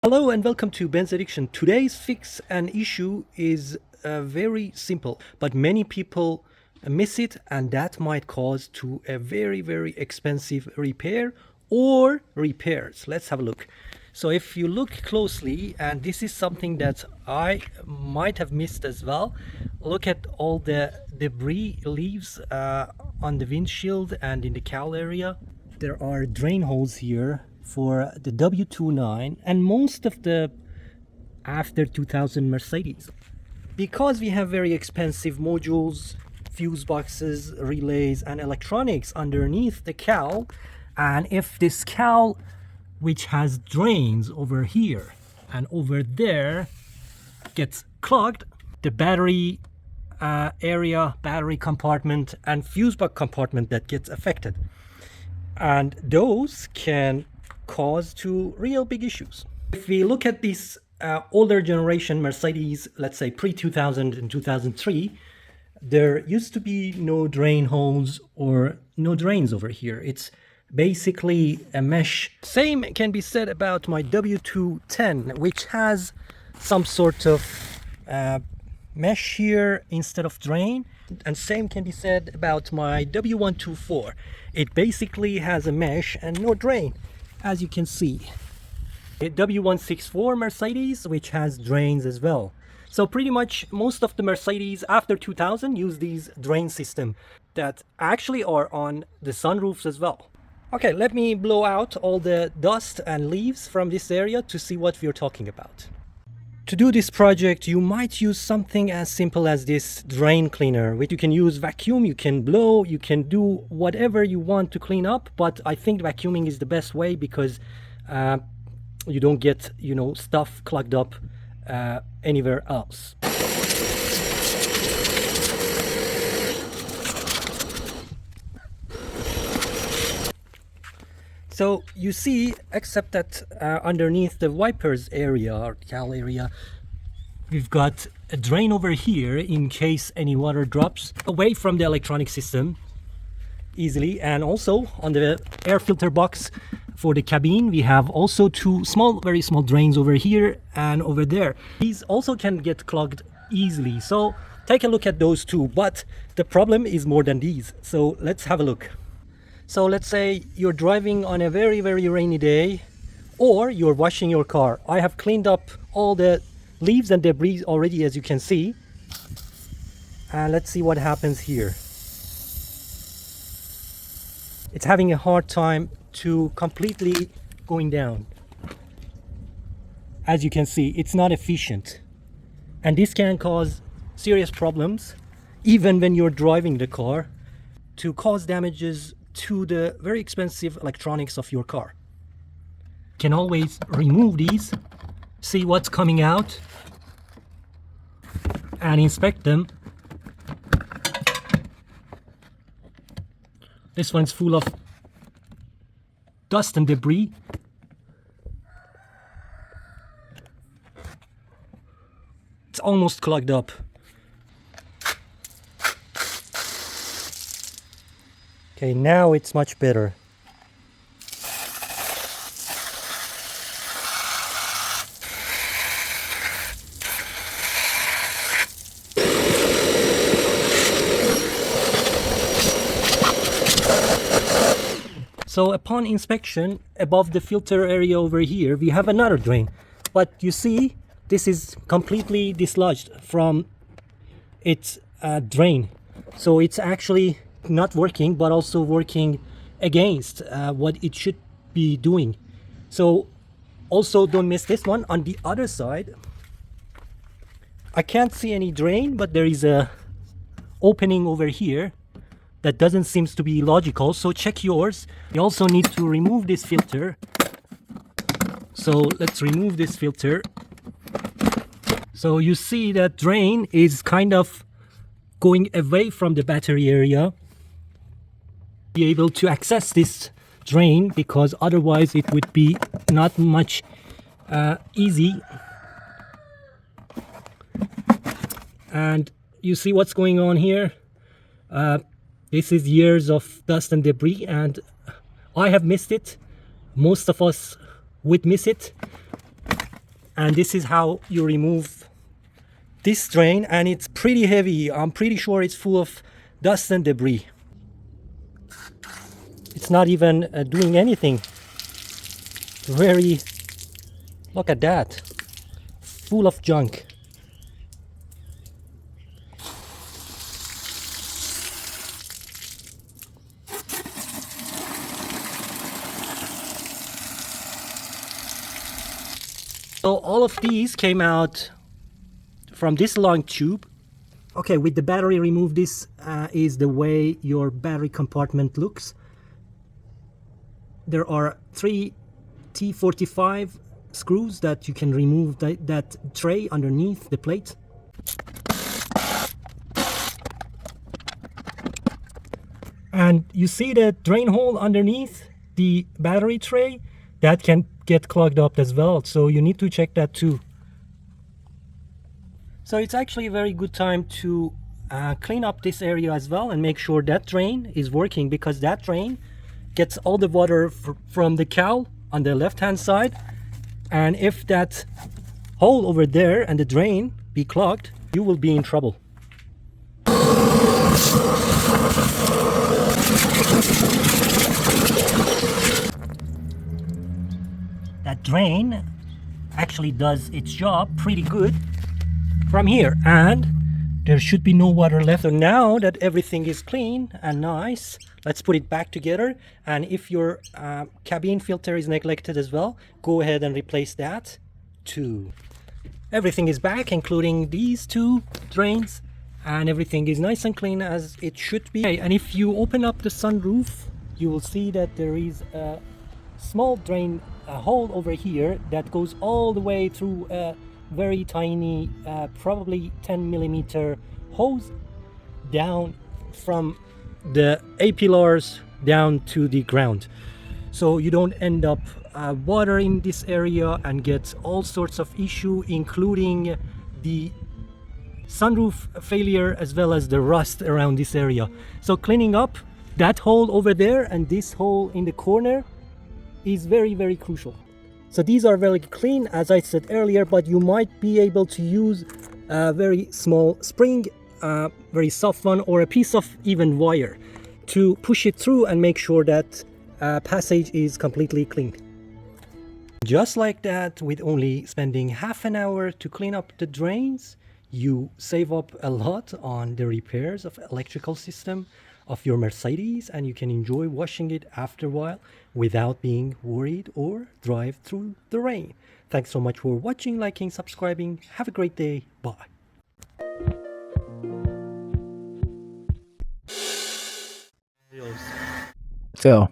Hello and welcome to Ben's Addiction. Today's fix and issue is very simple, but many people miss it, and that might cause to a very expensive repair or repairs. Let's have a look. So if you look closely, and this is something that I might have missed as well, look at all the debris leaves on the windshield and in the cowl area. There are drain holes here for the W29 and most of the after 2000 Mercedes. Because we have very expensive modules, fuse boxes, relays and electronics underneath the cowl, and if this cowl, which has drains over here and over there, gets clogged, the battery area, battery compartment and fuse box compartment that gets affected, and those can cause to real big issues. If we look at these older generation Mercedes, let's say pre-2000 and 2003, there used to be no drain holes or no drains over here. It's basically a mesh. Same can be said about my W210, which has some sort of mesh here instead of drain, and same can be said about my W124. It basically has a mesh and no drain, as you can see. A W164 Mercedes, which has drains as well. So pretty much most of the Mercedes after 2000 use these drain system that actually are on the sunroofs as well. Okay, let me blow out all the dust and leaves from this area to see what we're talking about. To do this project, you might use something as simple as this drain cleaner, which you can use vacuum, you can blow, you can do whatever you want to clean up, but I think vacuuming is the best way because you don't get, stuff clogged up anywhere else. So you see, except that underneath the wipers area or cowl area, we've got a drain over here in case any water drops away from the electronic system easily. And also on the air filter box for the cabin, we have also two very small drains over here and over there. These also can get clogged easily. So take a look at those two, but the problem is more than these. So let's have a look. So let's say you're driving on a very rainy day, or you're washing your car. I have cleaned up all the leaves and debris already, as you can see. And let's see what happens here. It's having a hard time to completely going down. As you can see, it's not efficient. And this can cause serious problems, even when you're driving the car, to cause damages to the very expensive electronics of your car. You can always remove these, see what's coming out, and inspect them. This one's full of dust and debris. It's almost clogged up. Okay, now it's much better. So upon inspection, above the filter area over here, we have another drain. But you see, this is completely dislodged from its drain. So it's actually not working, but also working against what it should be doing. So also don't miss this one. On the other side, I can't see any drain, but there is a opening over here that doesn't seem to be logical, so check yours. You also need to remove this filter. So let's remove this filter. So you see that drain is kind of going away from the battery area. Be able to access this drain because otherwise it would be not much easy. And you see what's going on here. This is years of dust and debris, and I have missed it. Most of us would miss it. And this is how you remove this drain, and it's pretty heavy. I'm pretty sure it's full of dust and debris. It's not even doing anything. Look at that, full of junk. So all of these came out from this long tube. Okay, with the battery removed, this is the way your battery compartment looks. There are 3 T45 screws that you can remove that tray underneath the plate. And you see that drain hole underneath the battery tray that can get clogged up as well, so you need to check that too. So it's actually a very good time to clean up this area as well and make sure that drain is working, because that drain gets all the water from the cowl on the left hand side, and if that hole over there and the drain be clogged, you will be in trouble. That drain actually does its job pretty good from here, and there should be no water left. So now that everything is clean and nice, let's put it back together. And if your cabin filter is neglected as well, go ahead and replace that too. Everything is back, including these 2 drains, and everything is nice and clean as it should be. And if you open up the sunroof, you will see that there is a small drain hole over here that goes all the way through a very tiny, probably 10mm hose down from the A-pillars down to the ground, so you don't end up water in this area and get all sorts of issue, including the sunroof failure as well as the rust around this area. So cleaning up that hole over there and this hole in the corner is very crucial. So these are very clean, as I said earlier, but you might be able to use a very small spring, very soft one, or a piece of even wire to push it through and make sure that passage is completely clean. Just like that, with only spending half an hour to clean up the drains, you save up a lot on the repairs of electrical system of your Mercedes, and you can enjoy washing it after a while without being worried or drive through the rain. Thanks so much for watching, liking, subscribing. Have a great day. Bye. Phil.